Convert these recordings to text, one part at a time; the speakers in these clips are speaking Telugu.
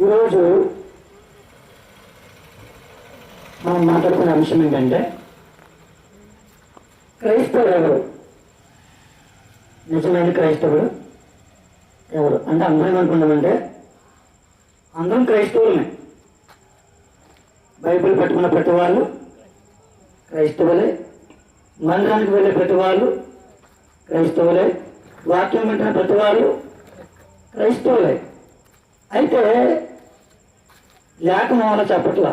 ఈరోజు మనం మాట్లాడుకునే అంశం ఏంటంటే క్రైస్తవుడు ఎవరు, నిజమైన క్రైస్తవుడు ఎవరు అంటే అందరం ఏమనుకున్నామంటే అందరం క్రైస్తవులమే. బైబిల్ పట్టుకున్న ప్రతి వాళ్ళు క్రైస్తవులే, మందిరానికి వెళ్ళే ప్రతి వాళ్ళు క్రైస్తవులే, వాక్యం వింటున్న ప్రతి వాళ్ళు క్రైస్తవులే. అయితే లేఖనంలో చెప్పట్లా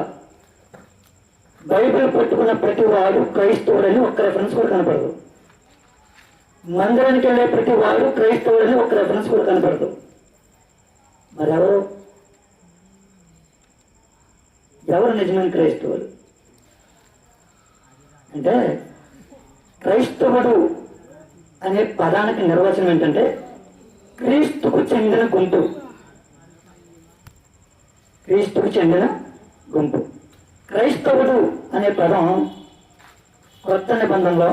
బైబిల్ పట్టుకున్న ప్రతి వాడు క్రైస్తవుడని ఒక్క రెఫరెన్స్ కూడా కనపడదు. మందిరానికి వెళ్ళే ప్రతి వాడు క్రైస్తవుడని ఒక్క రెఫరెన్స్ కూడా కనపడదు. మరి ఎవరు నిజమైన క్రైస్తవులు అంటే, క్రైస్తవుడు అనే పదానికి నిర్వచనం ఏంటంటే క్రీస్తుకు చెందిన గుంపు. క్రీస్తుకు చెందిన గుంపు. క్రైస్తవుడు అనే పదం కొత్త నిబంధనలో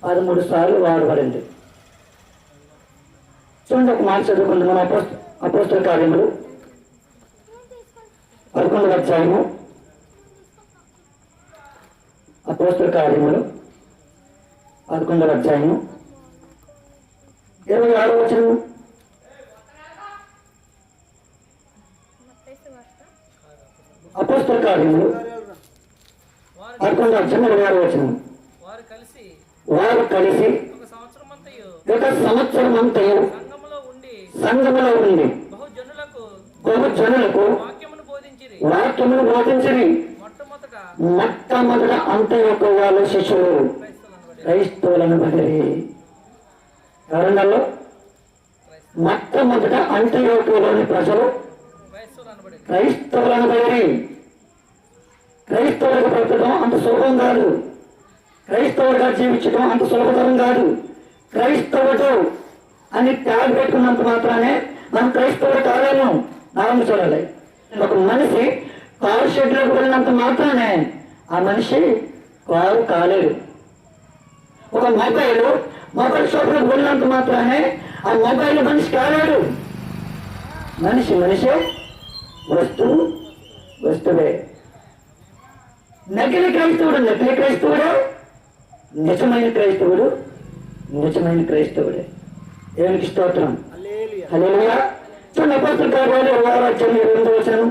13 సార్లు వాడబడింది. చూడండి, ఒక మాట చదువుకుందాం. అపోస్తల కార్యములు 11వ అధ్యాయము. అపోస్తల కార్యములు 11వ అధ్యాయము 26వ వచనం. అపోస్తల కార్యములు 11వ అధ్యాయం 26వ వచనం. వారు కలిసి ఒక సంవత్సరం అంతయు సంఘములో ఉండి బహుజనులకు వాక్యమును బోధించిరి. మొట్టమొదట అంత్యోక వాళ్ళ శిష్యులు క్రైస్తవులను బదిరి. ఎవరన్నారు? మొట్టమొదట అంత్యోకలోని ప్రజలు క్రైస్తవులను బదిరి. క్రైస్తవులకు బ్రతకడం అంత సులభం కాదు. క్రైస్తవుడిగా జీవించడం అంత సులభతరం కాదు. క్రైస్తవుడు అని ట్యాగ్ పెట్టుకున్నంత మాత్రానే మనం క్రైస్తవుడు కాలేము. నామం చూడాలి. ఒక మనిషి కారు షెడ్లోకి వెళ్ళినంత మాత్రానే ఆ మనిషి కారు కాలేడు. ఒక మొబైల్ షాప్లోకి వెళ్ళినంత మాత్రానే ఆ మొబైల్ మనిషి కాలేడు. మనిషే, వస్తువే. నకిలీ క్రైస్తవుడే, నిజమైన క్రైస్తవుడే. దేవునికి స్తోత్రం. హల్లెలూయా. చూడండి, అపోస్తల కార్యాలు 26వ అధ్యాయం 28వ వచనం.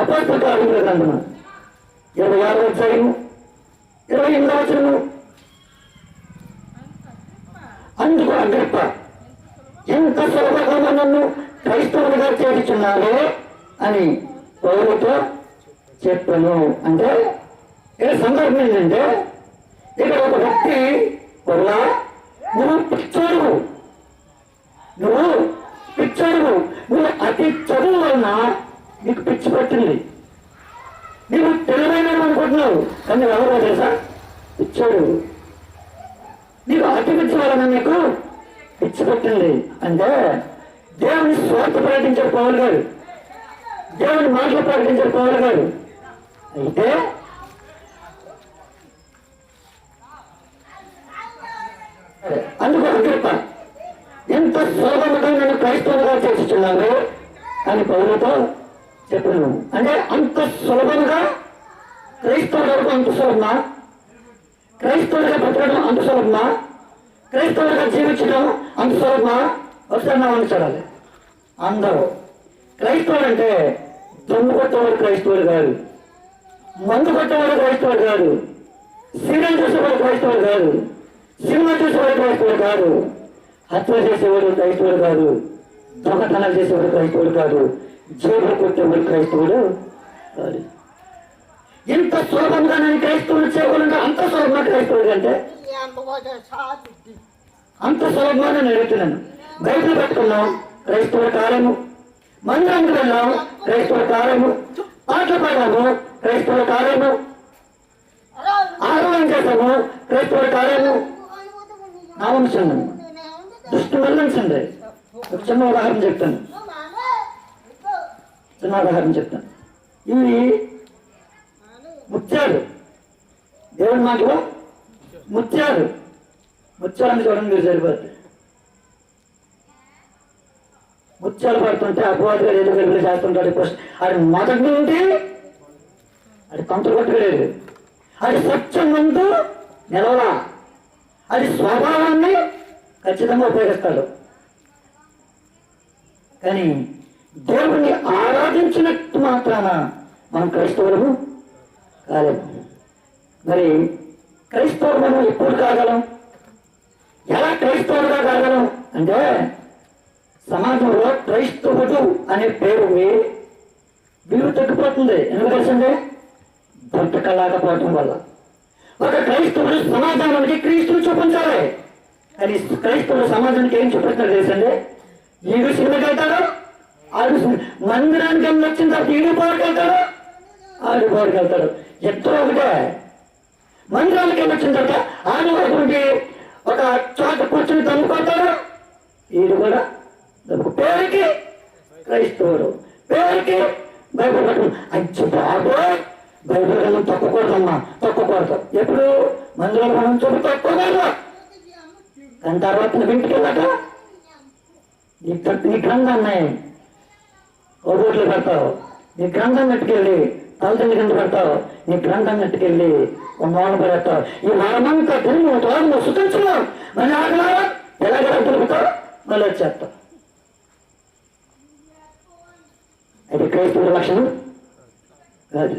అపోస్తల కార్యముల గ్రంథము 26వ అధ్యాయం 28వ వచనము. అందుకు అగ్రిప్ప, ఎంత సులభంగా నన్ను క్రైస్తవులుగా చేర్చున్నావే అని పౌలుతో చెప్పను. అంటే ఇక్కడ సందర్భం ఏంటంటే, ఇక్కడ ఒక వ్యక్తి నువ్వు పిచ్చోడు, నువ్వు అతి చదువు వలన నీకు పిచ్చి పట్టింది. నువ్వు తెలివైన అనుకుంటున్నావు, కానీ ఎవరో తెలుసా? పిచ్చోడు. నీకు అతి పిచ్చి వలన నీకు పిచ్చి పట్టింది. అంటే దేవుని స్వార్థ ప్రకటించారు పౌలు గారు, దేవుని మాటలు ప్రకటించారు పౌలు గారు. అయితే అందుకు అగ్రిప్ప, ఎంత సులభంగా నేను క్రైస్తవులుగా చేస్తున్నాను అని పౌలుతో చెప్పాను. అంటే అంత సులభంగా క్రైస్తవులకు అంత సులభమా? క్రైస్తవులుగా బ్రతకడం అంత సులభమా? క్రైస్తవులుగా జీవించడం అంత సులభమా? ఒకసారి నా చూడాలి. అందరూ క్రైస్తవుడు అంటే దొంగ కొట్టేవాడు క్రైస్తవుడు కాదు, మందు కొట్టేవాడు క్రైస్తవుడు కాదు, సీరియల్ చూసేవాడు క్రైస్తవుడు కాదు, సినిమా చూసేవాడు క్రైస్తవుడు కాదు, హత్య చేసేవాడు క్రైస్తవుడు కాదు, దొంగతనాలు చేసేవాడు క్రైస్తవుడు కాదు, జేబులు కొట్టేవాడు క్రైస్తవుడు కాదు. ఎంత సులభంగా నేను క్రైస్తవుడు చేయగలంటే అంత సులభంగా క్రైస్తవుడు అంటే అంత సులభంగా నేను అడుగుతున్నాను. బైబిల్ పెట్టుకున్నాం, క్రైస్తవుడు కాలేము. మందిరానికి వెళ్ళాం, క్రైస్తవుడు కాలేము. పాటలు పాడాము, క్రైస్తవుడు కాలేము. ఆరోగ్యం చేశాము, క్రైస్తవుడు కాలేము. నామంశండి, దృష్టి మళ్ళించండి. ఒక చిన్న ఉదాహరణ చెప్తాను. ఇవి ముత్యాలు, దేవుని మాటలో ముత్యాలని చూడండి మీరు సరిపోతుంది. ముత్యాలు పడుతుంటే అపవాదిగా ఏదో గెలుపులు చేస్తుంటాడు. అది మొదటి నుండి అది కొంతలు కొట్టుకోలేదు. అది సత్యం ముందు నిలవలా. అది స్వభావాన్ని ఖచ్చితంగా ఉపయోగిస్తాడు. కానీ దేవుణ్ణి ఆరాధించినట్టు మాత్రాన మనం క్రైస్తవులము కాలేము. మరి క్రైస్తవులు మనం ఎప్పుడు కాగలం? ఎలా క్రైస్తవులుగా కాగలం అంటే సమాజంలో క్రైస్తవుడు అనే పేరు విలువ తగ్గిపోతుంది. ఎందుకు తెలుసండి? బ్రతకలేకపోవటం వల్ల. ఒక క్రైస్తవుడు సమాజానికి క్రీస్తుని చూపించాలి. కానీ క్రైస్తవుడు సమాజానికి ఏం చూపిస్తాడు తెలుసండి? ఈడు సినిమాకి వెళ్తాడు, ఆడు మందిరానికి వచ్చిన తర్వాత ఈడు పాడుకు వెళ్తాడు, ఆడు పాడుకు వెళ్తాడు. ఇద్దరు ఒకటే. మందిరానికి వచ్చిన తర్వాత ఆడవారికి ఒక చోట కూర్చుని తమ్ముకుంటాడు, ఈడు కూడా పేరుకి క్రైస్తవుడు, పేరుకి బైబిల్ పట్టుకుని అచ్చి బాబు బైబిల్ గ్రంథం తొక్కకూడదమ్మా, తొక్కకూడదు. ఎప్పుడు మందిరాలు మనం చూపు తొక్కకూడదు. దాని తర్వాత ఇంటికి వెళ్ళాక నీ గ్రంథాన్ని ఓట్లు పెడతావు, నీ గ్రంథం నెట్టుకెళ్ళి తల్లిదండ్రి కింద పెడతావు, నీ గ్రంథం నెట్టుకెళ్ళి మౌన పడేస్తావు. ఈ వారమంతా తిరిగి తోడు సుఖించున్నావు. మళ్ళీ ఆగలారా ఎలాగలా తిరుగుతావు, మళ్ళీ వచ్చేస్తావు. అది క్రైస్తవుల లక్షణం కాదు.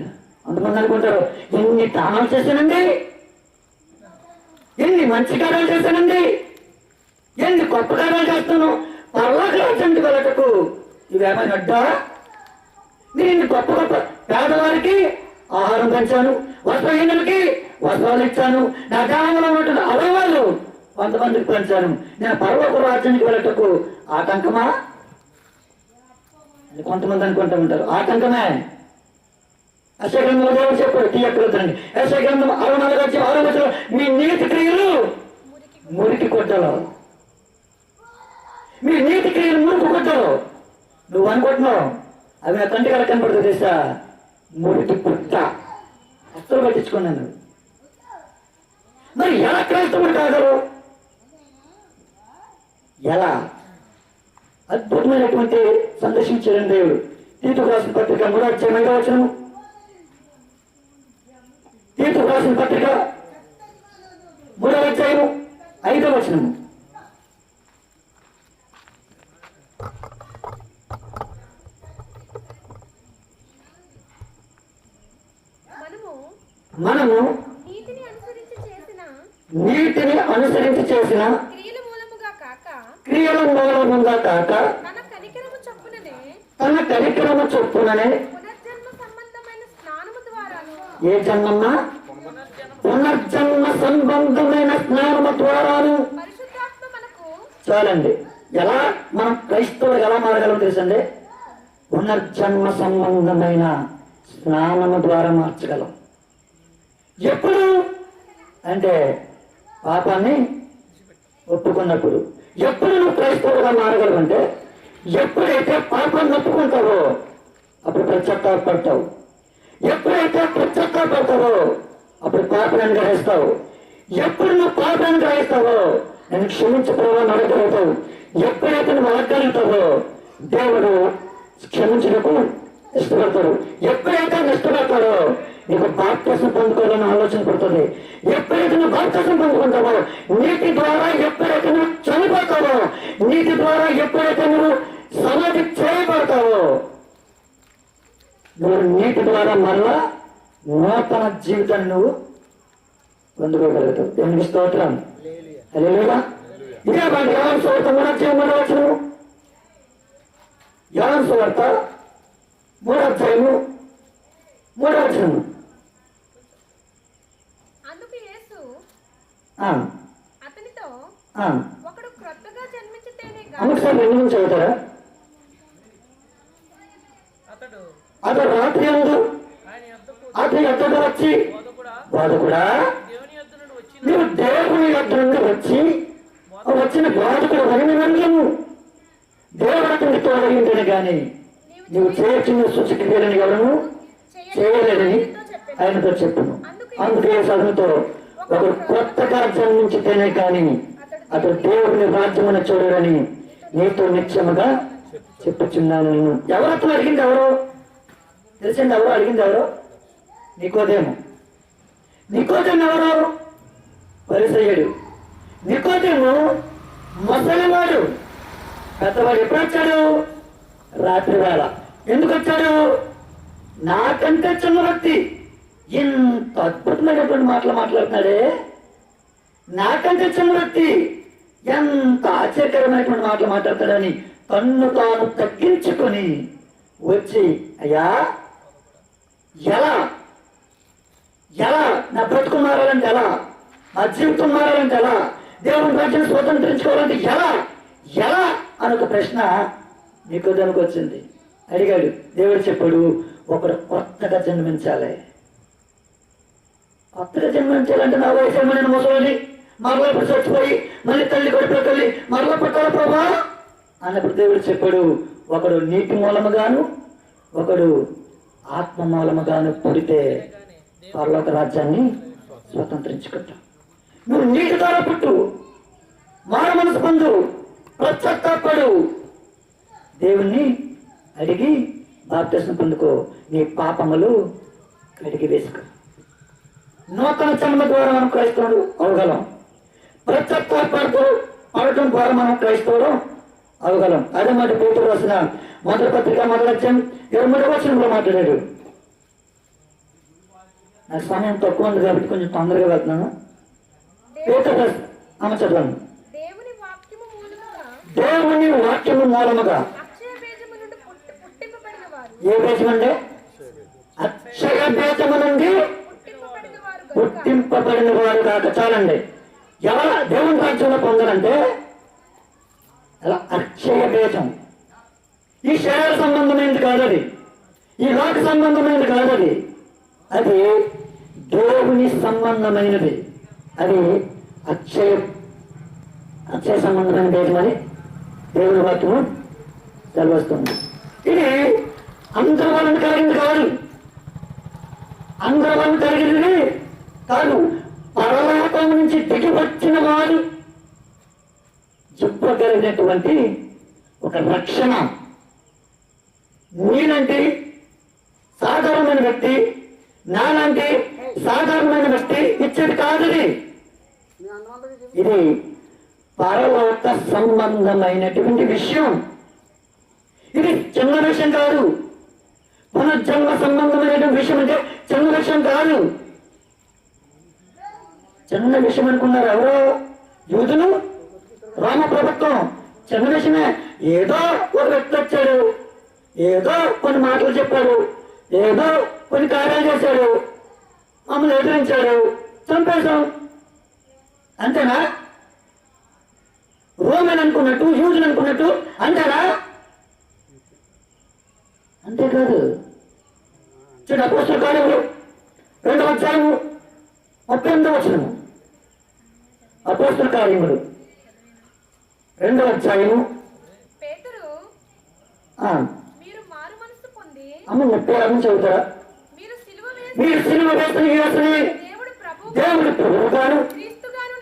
అంతమంది అనుకుంటారు, ఎన్ని దానాలు చేశానండి, ఎన్ని మంచి కార్యాలు చేశానండి, ఎన్ని గొప్ప కార్యాలు చేస్తాను, పర్వాజంటి వెళ్ళటకు ఇవేమైనా అడ్డా? నేను ఇన్ని గొప్ప గొప్ప పేదవారికి ఆహారం పెంచాను, వస్త్రహీనులకి వస్త్రాలు ఇచ్చాను, నా గ్రామంలో ఉన్నటువంటి అవయవాలు కొంతమందికి పెంచాను. నేను పర్వక రాజ్యానికి వెళ్ళటకు ఆటంకమా? కొంతమంది అనుకుంటూ ఉంటారు ఆటంకమే. యెషయా దేవుడు చెప్పాడు, తీయక్కర్లేదండి. యెషయా 64:6 మీ నీతి క్రియలు మురికి కొట్టలు, మీ నీతి క్రియలు మురికి కొట్టలు. నువ్వు అనుకుంటున్నావు అవి నా తండ్రి గారు కనపడుతుంది తెలుసా? మురికి పుట్ట. అస్సలు పట్టించుకున్నాను. మరి ఎలా క్రైస్తవుడు కాగలరు? ఎలా? అద్భుతమైనటువంటి సందర్శించాడు దేవుడు. తీతుకు రాసిన పత్రిక 3:5 తీతుకు రాసిన పత్రిక 3:5 మనము నీతిని అనుసరించి చేసిన క్రియల మూలముగా కాక తన కనికరము చొప్పుననే ఏ జన్మన్నా పునర్జన్మ సంబంధమైన స్నానము ద్వారాను. చాలండి. ఎలా మనం క్రైస్తవులు ఎలా మారగలం తెలుసండి? పునర్జన్మ సంబంధమైన స్నానము ద్వారా మార్చగలం. ఎప్పుడు అంటే పాపాన్ని ఒప్పుకున్నప్పుడు. ఎప్పుడు నువ్వు క్రైస్తవులుగా మారగలవంటే ఎప్పుడైతే పాపాన్ని ఒప్పుకుంటావో అప్పుడు పశ్చాత్తాపడతావు. ఎప్పుడైతే పశ్చాత్తాపడతావో అప్పుడు పాపాన్ని గ్రహిస్తావు. ఎప్పుడు నువ్వు పాపాన్ని గ్రహిస్తావో నేను క్షమించడం అడగలుగుతావు. ఎప్పుడైతే నువ్వు అడగలుగుతావో దేవుడు క్షమించడానికి ఇష్టపడతాడు. ఎప్పుడైతే ఇష్టపడతాడో నీకు బాప్తిసం పొందుకోవాలని ఆలోచన పడుతుంది. ఎప్పుడైతే నువ్వు బాప్తిసం పొందుకుంటావో, నీటి ద్వారా ఎప్పుడైతే నువ్వు చనిపోతావో, నీటి ద్వారా ఎప్పుడైతే నువ్వు సమాధి చేయబడతావో, నువ్వు నీటి ద్వారా మరలా నూతన జీవితాన్ని నువ్వు పొందుకోగలుగుతావు. దేవునికి స్తోత్రం. హల్లెలూయా. ఇదే మాట యోహాను సువార్త 3:3 యోహాను సువార్త 3:3 ఒకసారి 2 నుంచి చదువుతారా? అతడు రాత్రి అందు అతని ఎద్దకు వచ్చి బోధకుడా, నువ్వు దేవుని యొద్ద నుండి వచ్చిన బోధకుడు వరిని వెళ్ళము. దేవుడు అతనికి తోడగిందని కానీ నువ్వు చేయొచ్చిన సూచక్రియలను ఎవరు చేయలేదని ఆయనతో చెప్పును. అందుకే సదుతో ఒకరు కొత్తగా జన్మించితేనే కానీ అతడు దేవుని రాజ్యమును చూడరని నీతో నిత్యముగా చెప్పుచున్నాను నేను. ఎవరు అతను అడిగింది? ఎవరు తెలిసింది? ఎవరు అడిగింది? ఎవరు? నికోదేము. నికోదేము ఎవరు? పరిసయ్యుడు. నికోదేము ముసలివాడు, పెద్దవాడు. ఎప్పుడు వచ్చాడు? రాత్రి వేళ. ఎందుకు వచ్చాడు? నాకంటే చిన్న వ్యక్తి ఇంత అద్భుతమైనటువంటి మాటలు మాట్లాడుతున్నాడే, నాకంటే చిన్న వ్యక్తి ఎంత ఆశ్చర్యకరమైనటువంటి మాటలు మాట్లాడతాడని తన్ను తాను తగ్గించుకొని వచ్చి, అయ్యా ఎలా ఎలా నా బ్రతుకు మారాలంటే ఎలా, నా జీవితం మారాలంటే ఎలా, దేవుని రాజ్యాన్ని స్వతంత్రించుకోవాలంటే ఎలా ఎలా అని ఒక ప్రశ్న నికోదేముకు వచ్చింది. అడిగాడు. దేవుడు చెప్పాడు, ఒకడు కొత్తగా జన్మించాలి. కొత్తగా జన్మించాలంటే నా వయసు ఏమైనా ముసలి మరలా ఇప్పుడు చచ్చిపోయి మళ్ళీ తల్లి కడుపులోకి వెళ్ళి మరలా పుట్టాలి ప్రభా అన్నప్పుడు దేవుడు చెప్పాడు, ఒకడు నీటి మూలముగాను ఒకడు ఆత్మ మూలముగాను పుడితే పరలోక రాజ్యాన్ని స్వతంత్రించుకుంటావు. నువ్వు నీటి ద్వారా పుట్టు, మారు మనసు పొందు, పశ్చాత్తాపడు, దేవుణ్ణి అడిగి బాప్తిస్మం పొందుకో, నీ పాపములు కడిగి వేసుకో. నూతన జన్మ ద్వారా మనం క్రైస్తవుడు అవగలం. పశ్చాత్తాపడుతూ పడటం ద్వారా మనం క్రైస్తవుడు అవగలం. అదే మాట పేతురు రాసిన మొదటి పత్రిక 1:23 మాట్లాడాడు. నాకు సమయం తక్కువ ఉంది కాబట్టి కొంచెం తొందరగా వెళ్తున్నాను. పేతురు ఆమె చదవండి. దేవుని వాక్యము మూలముగా ఏ బీజం అండి? అక్షయ బీజము నుండి పుట్టింపబడిన వారు కాక. చాలండి. ఎలా దేవుని రాజ్యంలో పొందాలంటే అలా అక్షయ బీజం. ఈ శరీర సంబంధమైనది కాదు, అది ఈ లోక సంబంధమైనది కాదు, అది దేవుని సంబంధమైనది. అది అక్షయ సంబంధమైన బీజం అని దేవుని వాక్యము తెలియస్తుంది. ఇది అందరి వాళ్ళని కలిగింది కాదు, అందరి వాళ్ళని కలిగింది కాదు. పరలోకం నుంచి దిగి వచ్చిన వారు చెప్పగలిగినటువంటి ఒక రక్షణ. నీలాంటి సాధారణమైన వ్యక్తి, నాలాంటి సాధారణమైన వ్యక్తి ఇచ్చేది కాదు. ఇది పరలోక సంబంధమైనటువంటి విషయం. ఇది చిన్న విషయం కాదు. పునర్జన్మ సంబంధమైనటువంటి విషయం అంటే చిన్న విషయం కాదు. చిన్న విషయం అనుకున్నారు ఎవరో యూదులు, రామ ప్రభుత్వం. చిన్న విషయమే. ఏదో ఒక వ్యక్తి వచ్చాడు, ఏదో కొన్ని మాటలు చెప్పాడు, ఏదో కొన్ని కార్యాలు చేశాడు, మమ్మల్ని ఎదిరించాడు, చంపేశాం, అంతేనా? రోమన్ అనుకున్నట్టు, యూదులు అనుకున్నట్టు అంతేనా? అంతేకాదు. చూడు అపోస్తలుల కార్యములు 2:38. అపోస్తలుల కార్యములు 2:36. అమ్మ 36 చదువుతారా? మీరు సిలువ వేస్తున్న యేసుని దేవుడు ప్రభువుగాను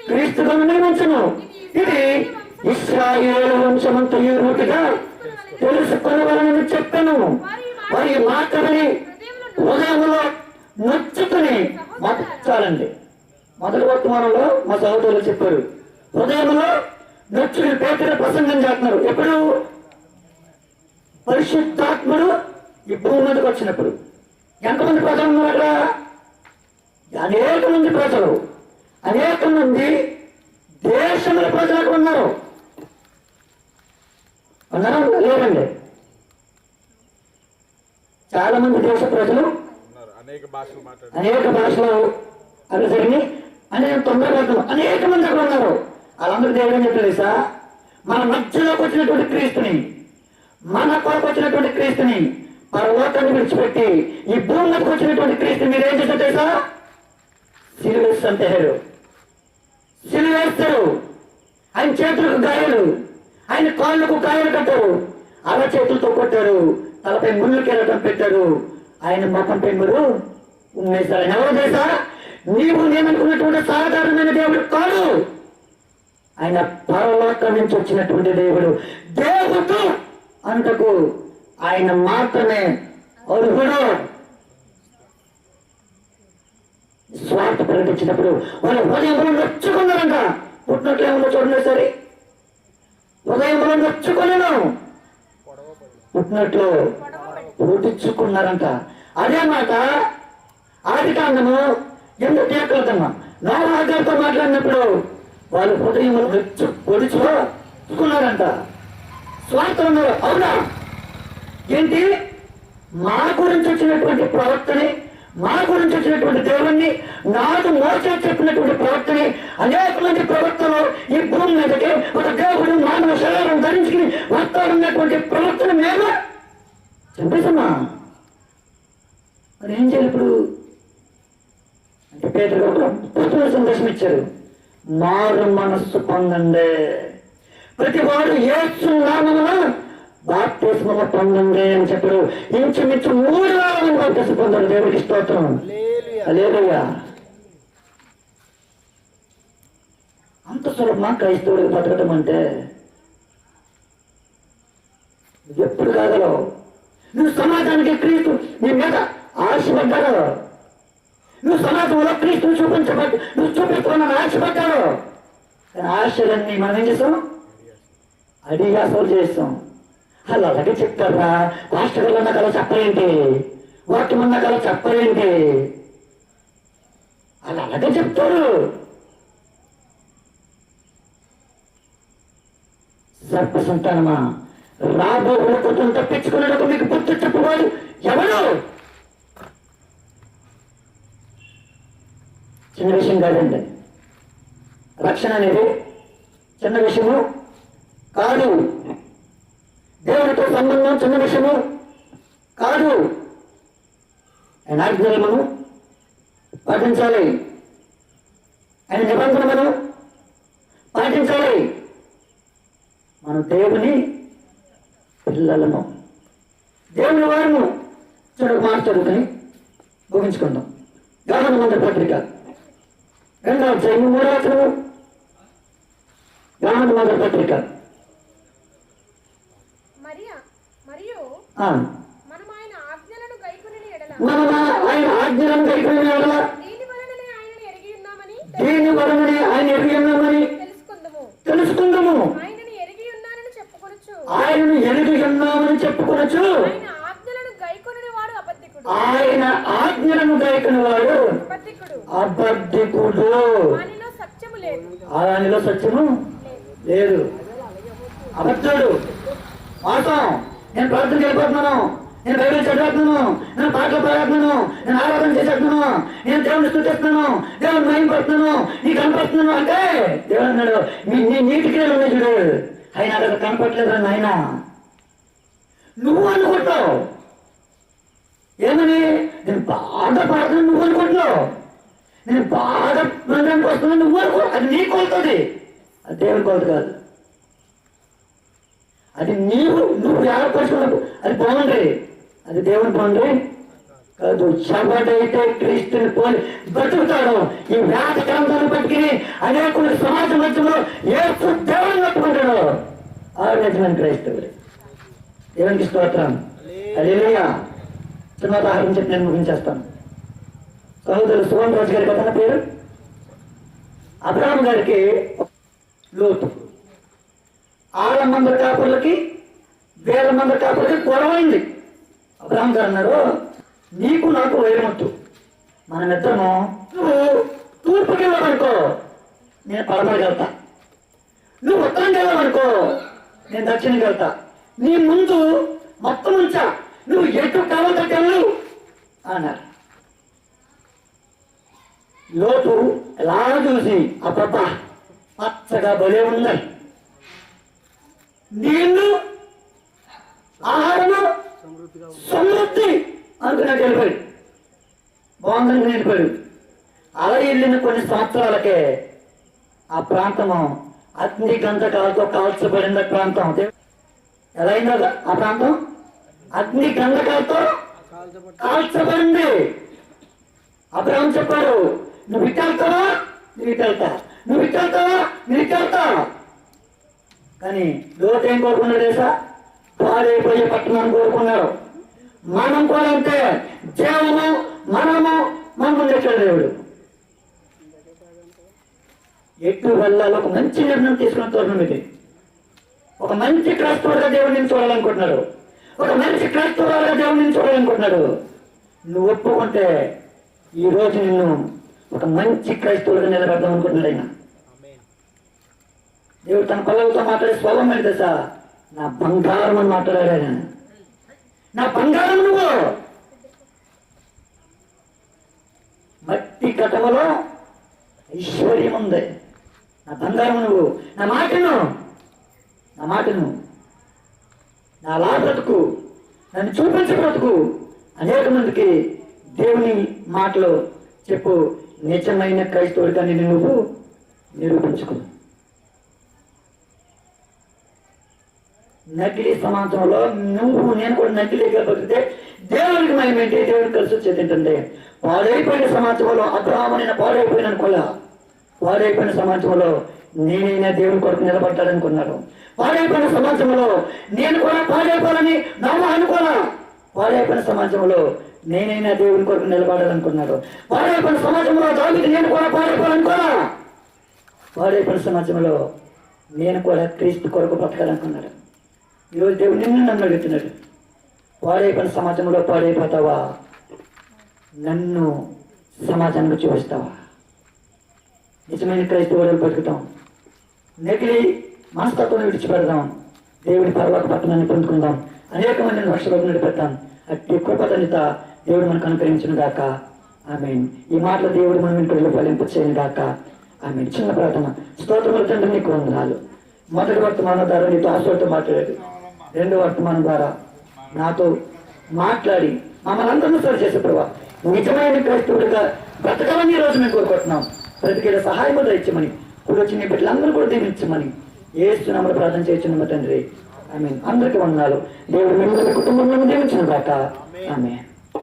క్రీస్తుగాను నియమించును. ఇది ఇశ్రాయేలు వంశమంతయు రూటుగా తెలుసుకొనవలనని చెప్పాను. వారి మాటలని హృదయంలో నొచ్చుకుని చాలండి. మొదటి వర్తమానంలో మా సహోదరులు చెప్పారు, హృదయంలో నొచ్చుకుని పేతురు ప్రసంగం చేస్తున్నారు. ఎప్పుడు? పరిశుద్ధాత్ముడు ఈ భూమి మీదకి వచ్చినప్పుడు. ఎంతమంది ప్రజలు ఉన్నారు? అనేక మంది ప్రజలు, అనేక మంది దేశముల ప్రజలకు ఉన్నారు. ఉన్నారా? లేదండి. చాలా మంది దేశ ప్రజలు అనేక భాషలు అక్కడ జరిగి అనేక తొందరగా అనేక మంది అక్కడ ఉన్నారు. వాళ్ళందరూ దేవుడు ఏం చెప్పారు తెలుసా? మన మధ్యలోకి వచ్చినటువంటి క్రీస్తుని, మన కొరకు వచ్చినటువంటి క్రీస్తుని పరలోకాన్ని విడిచిపెట్టి ఈ భూమి మీదకి వచ్చినటువంటి క్రీస్తుని మీరు ఏం చేశారు తెలుసా? సిలువేసి చంపేశారు, సిలువేస్తారు. ఆయన చేతులకు గాయాలు, ఆయన కాళ్ళకు గాయాలు కట్టారు, అలా చేతులతో కొట్టారు, తలపై ముళ్ళు కెరటం పెట్టారు, ఆయన ముఖంపై మీరు ఉమ్మేశారు. ఆయన ఎవరు తెలుసా? నీవు నేననుకున్నటువంటి సాధారణమైన దేవుడు కాదు. ఆయన పరలోకం నుంచి వచ్చినటువంటి దేవుడు. దేవుడు అనుటకు ఆయన మాత్రమే అర్హుడు. స్వార్థ ప్రకటించినప్పుడు వాళ్ళ హృదయంలో నొచ్చుకున్నారంట. పుట్టినట్లు ఏమన్నా చూడండి సరే, హృదయంలో నొచ్చుకోలేను, పుట్టినట్లు పుట్టించుకున్నారంట. అదే మాట ఆది కాండము 8 నాలుగు మాట్లాడినప్పుడు వాళ్ళు హృదయంలో పొడుచుకున్నారంట, స్వార్థం ఉన్నారు. అవునా? ఏంటి? మా గురించి వచ్చినటువంటి ప్రవక్తని, మా గురించి వచ్చినటువంటి దేవుణ్ణి, నాకు మోసే చెప్పినటువంటి ప్రవక్తని, అనేక మంది ప్రవక్తలు ఈ భూమి మీదకి ఒక దేవుడు మానవ శరీరం ధరించుకుని వస్తాడున్నటువంటి ప్రవక్తను మేము చంపేసమ్మా. మరి ఏం చేయాలి ఇప్పుడు అంటే పేదలు ఒక అద్భుతమైన సందేశం ఇచ్చారు. మారు మనస్సు పొందండి, ప్రతి వాడు యేసు నామమున బాప్తిస్మము పొందండి అని చెప్పారు. ఇంచుమించు 3,000 మంది బాప్తిస్మం పొందారు. దేవుడికి స్తోత్రం. హల్లెలూయా. అంత సులభమా క్రైస్తవుడికి బతకటం అంటే? ఎప్పుడు కాగలవు? నువ్వు సమాజానికి క్రీస్తు నీ మీద ఆశపడ్డాడు, నువ్వు సమాజంలో క్రీస్తుని నువ్వు చూపిస్తున్నాను ఆశపడ్డాడు. కానీ ఆశలన్నీ మనం ఏం చేస్తాం? అడిగాసలు చేస్తాం. వాళ్ళు అలాగే చెప్తారా? పాస్టర్ గారు అన్న కల చెప్పరేంటి, వాక్యం అన్న కల చెప్పరేంటి, వాళ్ళు అలాగే చెప్తారు. సర్ప సంతానమా, రాబో కుటుంబం తప్పించుకునేటప్పుడు మీకు బుద్ధి చెప్పుకోవాలి ఎవరు? చిన్న విషయం కాదండి. రక్షణ అనేది చిన్న విషయము కాదు. దేవుడితో సంబంధం చిన్న విషయము కాదు. ఆయన ఆజ్ఞలు మనం పాటించాలి, ఆయన నిబంధన మనం పాటించాలి. మనం దేవుని పిల్లలను, దేవుని వారము. చూడక మాట చదువుకుని ముగించుకుందాం. యోహాను మొదటి పత్రిక 2వ అధ్యాయము 3వ వచనము. యోహాను మొదటి పత్రిక. మనం ఆయన ఆజ్ఞలను గైకొనిన ఎడల దీని వలననే ఆయన ఎరిగి ఉన్నామని తెలుసుకుందాము. ఆయనను ఎరిగి ఉన్నామని చెప్పుకొనొచ్చు. ఆయన ఆజ్ఞలను గైకొని వాడు అబద్ధికుడు, ఆయనలో సత్యము లేదు. అబద్ధుడు, మోసం. నేను ప్రార్థన వెళ్ళిపోతున్నాను, నేను బైబిల్ చదివేస్తున్నాను, నేను పాటలు పాడుతున్నాను, నేను ఆరాధన చేసేస్తున్నాను, నేను దేవుని స్తుతిస్తున్నాను, దేవుని మహిమపడుతున్నాను, నీకు కనపడుతున్నాను అంటే దేవుడు అన్నాడు నీ నీటికి ఉన్నాయి చూడు, ఆయన అక్కడ కనపడలేదు అని ఆయన నువ్వు అనుకుంటావు. ఏమని? నేను బాగా పాడుతున్నాను నువ్వు అనుకుంటున్నావు, నేను బాగా మందిరానికి వస్తున్నాను నువ్వు అనుకో. అది నీ కొలుతుంది, అది దేవుని కొలత కాదు. అది నువ్వు ఏర్పరచుకున్నావు, అది బాగుంది, అది దేవుని బాగుంది కాదు. ఎవడైతే క్రీస్తుని పోలి బతుకుతాడో ఈ వేద గ్రంథాన్ని పట్టుకుని అనేకులు సమాజ మధ్యలో ఏసు దేవుని పట్టుకుంటాడో ఆ నిజమైన క్రైస్తవుడు. దేవునికి స్తోత్రం. హల్లెలూయా. చిన్న ఉదాహరణ చెప్పి నేను ముగించేస్తాను. సహోదరుడు సువన్ రాజు గారి కదా పేరు. అబ్రహాం గారికి లోతు 6 మంది కాపులకి 1,000 మంది కాపులకి గొడవైంది. అబ్రహాం గారు అన్నారు నీకు నాకు వైరమొద్దు, మనమిద్దరము నువ్వు తూర్పుకి వెళ్ళామనుకో నేను పడమడికి వెళ్తా, నువ్వు ఉత్తరానికి వెళ్ళామనుకో నేను దక్షిణకి వెళ్తా, నీ ముందు మొత్తం ఉంచా, నువ్వు ఎటు కావాలంటే వెళ్ళు అన్నారు. లోతు ఎలా చూసి అబ్బబ్బా పచ్చగా బలే ఉన్నాయి, నీళ్లు ఆహారము సమృద్ధి అనుకున్నట్టు వెళ్ళిపోయాడు, బాగుందని వెళ్ళిపోయాడు. అలా వెళ్ళిన కొన్ని సంవత్సరాలకే ఆ ప్రాంతము అగ్ని గంధకాలతో కాల్చబడిన ప్రాంతం. ఎలా అయిందో ఆ ప్రాంతం అగ్ని గంధకాలతో కాల్చబడింది. అబ్రహాం చెప్పాడు నువ్వు ఇటు వెళ్తావా నువ్వు ఇటు వెళ్తా, నువ్వు ఇటు వెళ్తావా నువ్వు ఇటు వెళ్తా. కానీ లోతు ఏం కోరుకున్నాడు తెలుసా? పాడైపోయే పట్టణాన్ని కోరుకున్నారు. మనం కూడా అంతే. దేవుడు మనము మన ముందు వచ్చాడు. దేవుడు ఎటు వెళ్ళాలి ఒక మంచి నిర్ణయం తీసుకున్న తరుణం ఇది. ఒక మంచి క్రైస్తవుడిగా దేవుడిని చూడాలనుకుంటున్నాడు. ఒక మంచి క్రైస్తవుడిగా దేవుడిని చూడాలనుకుంటున్నాడు. నువ్వు ఒప్పుకుంటే ఈరోజు నిన్ను ఒక మంచి క్రైస్తవుడిగా నిలబెడదాం అనుకుంటున్నాడు ఆయన. దేవుడు తన పిల్లలతో మాట్లాడే స్వభావం ఏంటి తెలుసా? నా బంగారం అని మాట్లాడాడు ఆయన. నా బంగారం నువ్వు. మట్టి కటమలో ఐశ్వర్యం ఉంది. నా బంగారం నువ్వు. నా మాటను నా లా బ్రతుకు, నన్ను చూపించే బ్రతుకు. అనేక మందికి దేవుని మాటలు చెప్పు. నిజమైన క్రైస్తవుడిగా నిన్ను నువ్వు నిరూపించుకో. నకిలీ సమాజంలో నేను కూడా నకిలీగా బతికితే దేవునికి మహిమేంటి? దేవుడికి కలిసి వచ్చేది ఏంటంటే, పాడైపోయిన సమాజంలో అబ్రహామునైనా పాడైపోయిన అనుకోలే. పాడైపోయిన సమాజంలో నేనైనా దేవుని కొరకు నిలబడ్డాడనుకున్నాడు. పాడైపోయిన సమాజంలో నేను కూడా పాడైపోవాలని నవ్వు అనుకోలా. పాడైపోయిన సమాజంలో నేనైనా దేవుని కొరకు నిలబడాలనుకున్నాడు. పాడైపోయిన సమాజంలో దావీదు నేను కూడా పాడైపోవాలనుకోలా. పాడైపోయిన సమాజంలో నేను కూడా క్రీస్తు కొరకు బ్రతకాలనుకున్నాడు. ఈరోజు దేవుడు నిన్ను నన్ను అడుగుతున్నాడు, పాడైపోయిన సమాజంలో పాడైపోతావా? నన్ను సమాజంలో చూపిస్తావా? నిజమైన క్రైస్తవులు బతుకుతాం. నకిలీ మనస్తత్వం విడిచిపెడదాం. దేవుడి పరలోక పట్టణాన్ని పొందుకుందాం. అనేక మందిని వర్షలోకి నడిపెడతాం. అట్టి కృపదనిత దేవుడు మనకు అనుగ్రహించిన గాక. ఆమేన్. ఈ మాటలు దేవుడు మన ఇంట్లో ఫలింపు చేయను గాక. ఆమేన్. చిన్న ప్రార్థన. స్తోత్రములు తండ్రి, నీకు వందనాలు. మొదటి వర్తమానం ద్వారా నీతో ఆశతో మాట్లాడాడు. రెండో వర్తమానం ద్వారా నాతో మాట్లాడి మమ్మల్ని అందరినీ సరి చేసే ప్రభావ నిజమైన క్రైస్తవుడిగా బ్రతకాలని ఈ రోజు మేము కోరుకుంటున్నాం. ప్రతికేళ సహాయం దయచమని కూడా వచ్చిన బిడ్డలందరూ కూడా దీవించమని యేసు నామములో ప్రార్థన చేస్తున్నాము తండ్రి. ఆమేన్. అందరికీ వందనాలు. దేవుడు మిమ్మల్ని కుటుంబంలో దీవించిన దాకా. ఆమేన్.